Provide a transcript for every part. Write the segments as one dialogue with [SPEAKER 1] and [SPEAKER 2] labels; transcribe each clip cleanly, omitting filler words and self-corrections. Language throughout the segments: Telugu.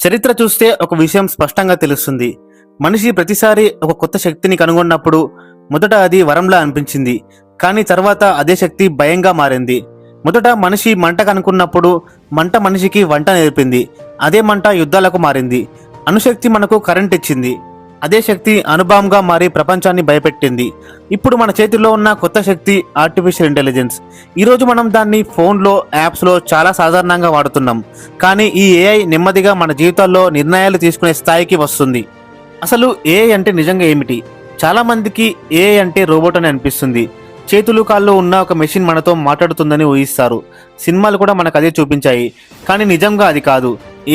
[SPEAKER 1] చరిత్ర చూస్తే ఒక విషయం స్పష్టంగా తెలుస్తుంది. మనిషి ప్రతిసారి ఒక కొత్త శక్తిని కనుగొన్నప్పుడు మొదట అది వరంలా అనిపించింది. కానీ తర్వాత అదే శక్తి భయంగా మారింది. మొదట మనిషి మంట కనుక్కున్నప్పుడు మంట మనిషికి వంట నేర్పింది. అదే మంట యుద్ధాలకు మారింది. అణుశక్తి మనకు కరెంట్ ఇచ్చింది. అదే శక్తి అణుబాంగా మారి ప్రపంచాన్ని భయపెట్టింది. ఇప్పుడు మన చేతిలో ఉన్న కొత్త శక్తి ఆర్టిఫిషియల్ ఇంటెలిజెన్స్. ఈరోజు మనం దాన్ని ఫోన్లో, యాప్స్లో చాలా సాధారణంగా వాడుతున్నాం. కానీ ఈ ఏఐ నెమ్మదిగా మన జీవితాల్లో నిర్ణయాలు తీసుకునే స్థాయికి వస్తుంది. అసలు ఏఐ అంటే నిజంగా ఏమిటి? చాలా మందికి ఏఐ అంటే రోబోట్ అని అనిపిస్తుంది. చేతులు కాళ్ళు ఉన్న ఒక మెషిన్ మనతో మాట్లాడుతుందని ఊహిస్తారు. సినిమాలు కూడా మనకు అదే చూపించాయి. కానీ నిజంగా అది కాదు.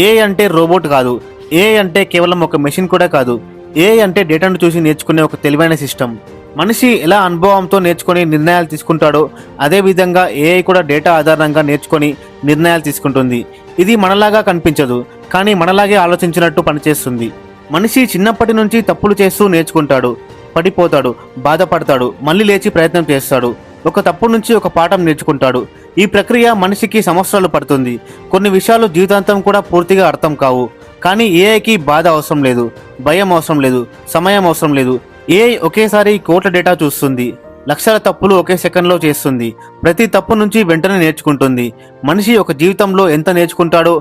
[SPEAKER 1] ఏఐ అంటే రోబోట్ కాదు. ఏఐ అంటే కేవలం ఒక మెషిన్ కూడా కాదు. ఏఐ అంటే డేటాను చూసి నేర్చుకునే ఒక తెలివైన సిస్టమ్. మనిషి ఎలా అనుభవంతో నేర్చుకొని నిర్ణయాలు తీసుకుంటాడో అదే విధంగా ఏఐ కూడా డేటా ఆధారంగా నేర్చుకొని నిర్ణయాలు తీసుకుంటుంది. ఇది మనలాగా కనిపించదు, కానీ మనలాగే ఆలోచించినట్టు పనిచేస్తుంది. మనిషి చిన్నప్పటి నుంచి తప్పులు చేస్తూ నేర్చుకుంటాడు. పడిపోతాడు, బాధపడతాడు, మళ్ళీ లేచి ప్రయత్నం చేస్తాడు. ఒక తప్పు నుంచి ఒక పాఠం నేర్చుకుంటాడు. ఈ ప్రక్రియ మనిషికి సంవత్సరాలు పడుతుంది. కొన్ని విషయాలు జీవితాంతం కూడా పూర్తిగా అర్థం కావు. కానీ ఏఐకి బాధ అవసరం లేదు, భయం అవసరం లేదు, సమయం అవసరం లేదు. ఏఐ ఒకేసారి కోట్ల డేటా చూస్తుంది. లక్షల తప్పులు ఒకే సెకండ్లో చేస్తుంది. ప్రతి తప్పు నుంచి వెంటనే నేర్చుకుంటుంది. మనిషి ఒక జీవితంలో ఎంత నేర్చుకుంటాడో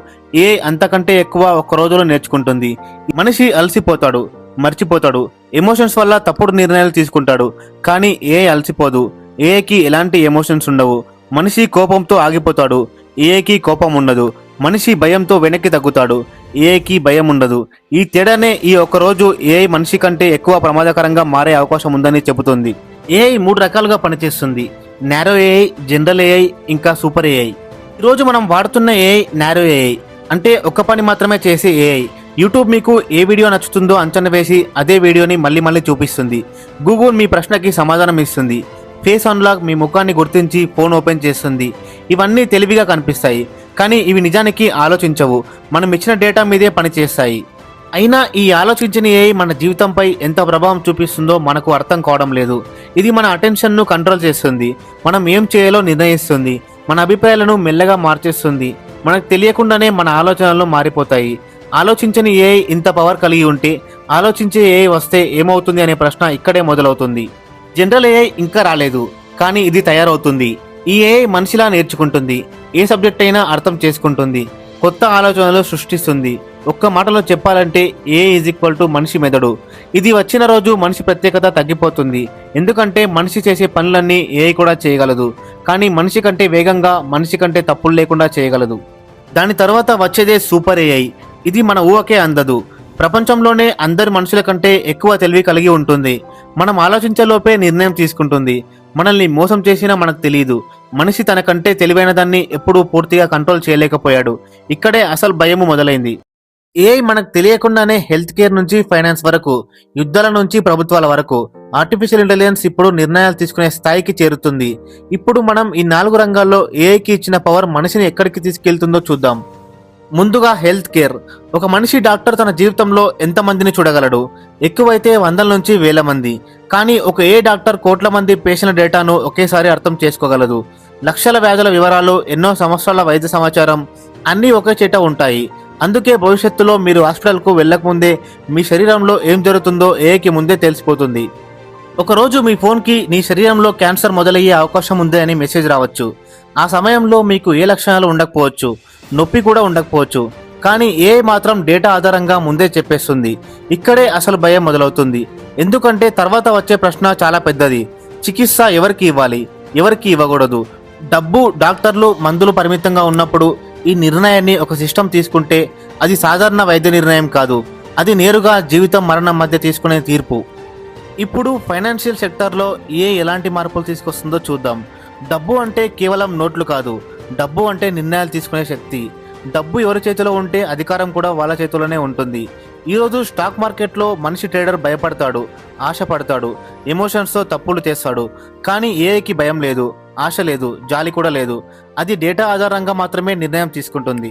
[SPEAKER 1] ఏఐ అంతకంటే ఎక్కువ ఒక్క రోజులో నేర్చుకుంటుంది. మనిషి అలసిపోతాడు, మర్చిపోతాడు, ఎమోషన్స్ వల్ల తప్పుడు నిర్ణయాలు తీసుకుంటాడు. కానీ ఏఐ అలసిపోదు. ఏఐకి ఎలాంటి ఎమోషన్స్ ఉండవు. మనిషి కోపంతో ఆగిపోతాడు, ఏఐకి కోపం ఉండదు. మనిషి భయంతో వెనక్కి తగ్గుతాడు, ఏఐకి భయం ఉండదు. ఈ తేడానే ఈ ఒక్కరోజు ఏఐ మనిషి కంటే ఎక్కువ ప్రమాదకరంగా మారే అవకాశం ఉందని చెబుతుంది. ఏఐ 3 రకాలుగా పనిచేస్తుంది: నారో ఏఐ, జనరల్ ఏఐ, ఇంకా సూపర్ ఏఐ. ఈరోజు మనం వాడుతున్న ఏఐ నారో ఏఐ, అంటే ఒక్క పని మాత్రమే చేసే ఏఐ. యూట్యూబ్ మీకు ఏ వీడియో నచ్చుతుందో అంచనా వేసి అదే వీడియోని మళ్ళీ చూపిస్తుంది. గూగుల్ మీ ప్రశ్నకి సమాధానం ఇస్తుంది. ఫేస్ అన్లాక్ మీ ముఖాన్ని గుర్తించి ఫోన్ ఓపెన్ చేస్తుంది. ఇవన్నీ తెలివిగా కనిపిస్తాయి, కానీ ఇవి నిజానికి ఆలోచించవు. మనం ఇచ్చిన డేటా మీదే పనిచేస్తాయి. అయినా ఈ ఆలోచించిన ఏఐ మన జీవితంపై ఎంత ప్రభావం చూపిస్తుందో మనకు అర్థం కావడం లేదు. ఇది మన అటెన్షన్ను కంట్రోల్ చేస్తుంది. మనం ఏం చేయాలో నిర్ణయిస్తుంది. మన అభిప్రాయాలను మెల్లగా మార్చేస్తుంది. మనకు తెలియకుండానే మన ఆలోచనలు మారిపోతాయి. ఆలోచించని ఏఐ ఇంత పవర్ కలిగి ఉంటే ఆలోచించే ఏఐ వస్తే ఏమవుతుంది అనే ప్రశ్న ఇక్కడే మొదలవుతుంది. జనరల్ ఏఐ ఇంకా రాలేదు, కానీ ఇది తయారవుతుంది. ఈ ఏఐ మనిషిలా నేర్చుకుంటుంది. ఏ సబ్జెక్ట్ అయినా అర్థం చేసుకుంటుంది. కొత్త ఆలోచనలు సృష్టిస్తుంది. ఒక్క మాటలో చెప్పాలంటే ఏఐ = మనిషి మెదడు. ఇది వచ్చిన రోజు మనిషి ప్రత్యేకత తగ్గిపోతుంది. ఎందుకంటే మనిషి చేసే పనులన్నీ ఏఐ కూడా చేయగలదు. కానీ మనిషి కంటే వేగంగా, మనిషి కంటే తప్పులు లేకుండా చేయగలదు. దాని తర్వాత వచ్చేదే సూపర్ ఏఐ. ఇది మన ఊహకే అందదు. ప్రపంచంలోనే అందరి మనుషుల కంటే ఎక్కువ తెలివి కలిగి ఉంటుంది. మనం ఆలోచించేలోపే నిర్ణయం తీసుకుంటుంది. మనల్ని మోసం చేసినా మనకు తెలియదు. మనిషి తనకంటే తెలివైన దాన్ని ఎప్పుడూ పూర్తిగా కంట్రోల్ చేయలేకపోయాడు. ఇక్కడే అసలు భయము మొదలైంది. ఏఐ మనకు తెలియకుండానే హెల్త్ కేర్ నుంచి ఫైనాన్స్ వరకు, యుద్ధాల నుంచి ప్రభుత్వాల వరకు ఆర్టిఫిషియల్ ఇంటెలిజెన్స్ ఇప్పుడు నిర్ణయాలు తీసుకునే స్థాయికి చేరుతుంది. ఇప్పుడు మనం ఈ 4 రంగాల్లో ఏఐకి ఇచ్చిన పవర్ మనిషిని ఎక్కడికి తీసుకెళ్తుందో చూద్దాం. ముందుగా హెల్త్ కేర్. ఒక మనిషి డాక్టర్ తన జీవితంలో ఎంతమందిని చూడగలడు? ఎక్కువైతే 100 నుంచి 1000 మంది. కానీ ఒక ఏ డాక్టర్ కోట్ల మంది పేషెంట్ల డేటాను ఒకేసారి అర్థం చేసుకోగలదు. లక్షల వ్యాధుల వివరాలు, ఎన్నో సంవత్సరాల వైద్య సమాచారం అన్నీ ఒకే చేట ఉంటాయి. అందుకే భవిష్యత్తులో మీరు హాస్పిటల్కు వెళ్ళకముందే మీ శరీరంలో ఏం జరుగుతుందో ఏఐకి ముందే తెలిసిపోతుంది. ఒకరోజు మీ ఫోన్కి నీ శరీరంలో క్యాన్సర్ మొదలయ్యే అవకాశం ఉంది అని మెసేజ్ రావచ్చు. ఆ సమయంలో మీకు ఏ లక్షణాలు ఉండకపోవచ్చు, నొప్పి కూడా ఉండకపోవచ్చు. కానీ ఏఐ మాత్రం డేటా ఆధారంగా ముందే చెప్పేస్తుంది. ఇక్కడే అసలు భయం మొదలవుతుంది. ఎందుకంటే తర్వాత వచ్చే ప్రశ్న చాలా పెద్దది. చికిత్స ఎవరికి ఇవ్వాలి, ఎవరికి ఇవ్వకూడదు? డబ్బు, డాక్టర్లు, మందులు పరిమితంగా ఉన్నప్పుడు ఈ నిర్ణయాన్ని ఒక సిస్టమ్ తీసుకుంటే అది సాధారణ వైద్య నిర్ణయం కాదు. అది నేరుగా జీవితం మరణం మధ్య తీసుకునే తీర్పు. ఇప్పుడు ఫైనాన్షియల్ సెక్టార్లో ఏఐ ఎలాంటి మార్పులు తీసుకొస్తుందో చూద్దాం. డబ్బు అంటే కేవలం నోట్లు కాదు. డబ్బు అంటే నిర్ణయాలు తీసుకునే శక్తి. డబ్బు ఎవరి చేతిలో ఉంటే అధికారం కూడా వాళ్ళ చేతిలోనే ఉంటుంది. ఈరోజు స్టాక్ మార్కెట్లో మనిషి ట్రేడర్ భయపడతాడు, ఆశపడతాడు, ఎమోషన్స్తో తప్పులు చేస్తాడు. కానీ ఏఐకి భయం లేదు, ఆశ లేదు, జాలి కూడా లేదు. అది డేటా ఆధారంగా మాత్రమే నిర్ణయం తీసుకుంటుంది.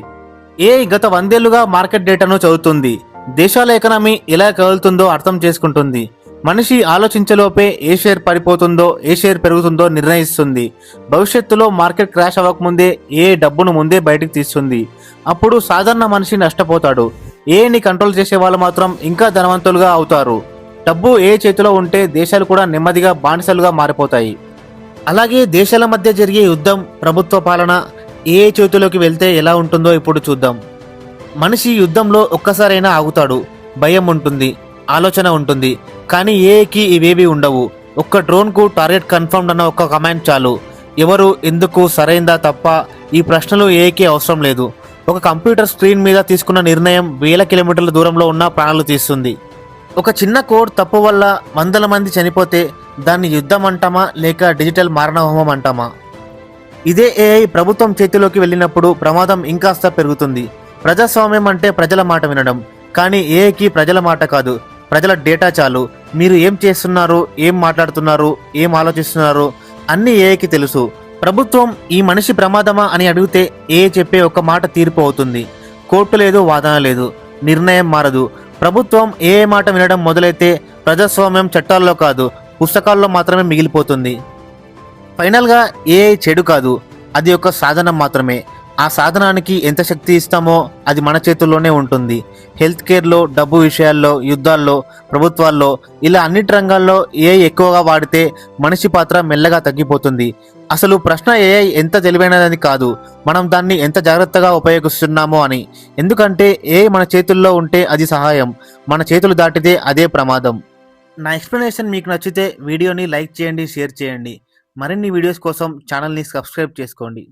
[SPEAKER 1] ఏఐ గత 100 ఏళ్లుగా మార్కెట్ డేటాను చదువుతుంది. దేశాల ఎకనామీ ఎలా కదులుతుందో అర్థం చేసుకుంటుంది. మనిషి ఆలోచించలోపే ఏ షేర్ పడిపోతుందో, ఏ షేర్ పెరుగుతుందో నిర్ణయిస్తుంది. భవిష్యత్తులో మార్కెట్ క్రాష్ అవ్వకముందే ఏ డబ్బును ముందే బయటకు తీస్తుంది. అప్పుడు సాధారణ మనిషి నష్టపోతాడు. ఏఐని కంట్రోల్ చేసే వాళ్ళు మాత్రం ఇంకా ధనవంతులుగా అవుతారు. డబ్బు ఏ చేతిలో ఉంటే దేశాలు కూడా నెమ్మదిగా బానిసలుగా మారిపోతాయి. అలాగే దేశాల మధ్య జరిగే యుద్ధం, ప్రభుత్వ పాలన ఏ చేతిలోకి వెళ్తే ఎలా ఉంటుందో ఇప్పుడు చూద్దాం. మనిషి యుద్ధంలో ఒక్కసారైనా ఆగుతాడు. భయం ఉంటుంది, ఆలోచన ఉంటుంది. కానీ ఏఐకి ఇవేవి ఉండవు. ఒక్క డ్రోన్కు టార్గెట్ కన్ఫర్మ్డ్ అన్న ఒక్క కమాండ్ చాలు. ఎవరు, ఎందుకు, సరైందా, తప్ప ఈ ప్రశ్నలు ఏఐకి అవసరం లేదు. ఒక కంప్యూటర్ స్క్రీన్ మీద తీసుకున్న నిర్ణయం వేల కిలోమీటర్ల దూరంలో ఉన్న ప్రాణాలు తీస్తుంది. ఒక చిన్న కోడ్ తప్పు వల్ల వందల మంది చనిపోతే దాన్ని యుద్ధం అంటామా లేక డిజిటల్ మారణహోమం అంటామా? ఇదే ఏఐ ప్రభుత్వం చేతిలోకి వెళ్ళినప్పుడు ప్రమాదం ఇంకాస్త పెరుగుతుంది. ప్రజాస్వామ్యం అంటే ప్రజల మాట వినడం. కానీ ఏఐకి ప్రజల మాట కాదు, ప్రజల డేటా చాలు. మీరు ఏం చేస్తున్నారు, ఏం మాట్లాడుతున్నారు, ఏం ఆలోచిస్తున్నారు అన్నీ ఏఐకి తెలుసు. ప్రభుత్వం ఈ మనిషి ప్రమాదమా అని అడిగితే ఏఐ చెప్పే ఒక మాట తీర్పు అవుతుంది. కోర్టు లేదు, వాదన లేదు, నిర్ణయం మారదు. ప్రభుత్వం ఏఐ మాట వినడం మొదలైతే ప్రజాస్వామ్యం చట్టాల్లో కాదు, పుస్తకాల్లో మాత్రమే మిగిలిపోతుంది. ఫైనల్గా ఏఐ చెడు కాదు, అది ఒక సాధనం మాత్రమే. ఆ సాధనానికి ఎంత శక్తి ఇస్తామో అది మన చేతుల్లోనే ఉంటుంది. హెల్త్ కేర్లో, డబ్బు విషయాల్లో, యుద్ధాల్లో, ప్రభుత్వాల్లో, ఇలా అన్నిటి రంగాల్లో ఏఐ ఎక్కువగా వాడితే మనిషి పాత్ర మెల్లగా తగ్గిపోతుంది. అసలు ప్రశ్న ఏఐ ఎంత తెలివైనదని కాదు, మనం దాన్ని ఎంత జాగ్రత్తగా ఉపయోగిస్తున్నామో అని. ఎందుకంటే ఏఐ మన చేతుల్లో ఉంటే అది సహాయం, మన చేతులు దాటితే అదే ప్రమాదం. నా ఎక్స్ప్లెనేషన్ మీకు నచ్చితే వీడియోని లైక్ చేయండి, షేర్ చేయండి. మరిన్ని వీడియోస్ కోసం ఛానల్ని సబ్స్క్రైబ్ చేసుకోండి.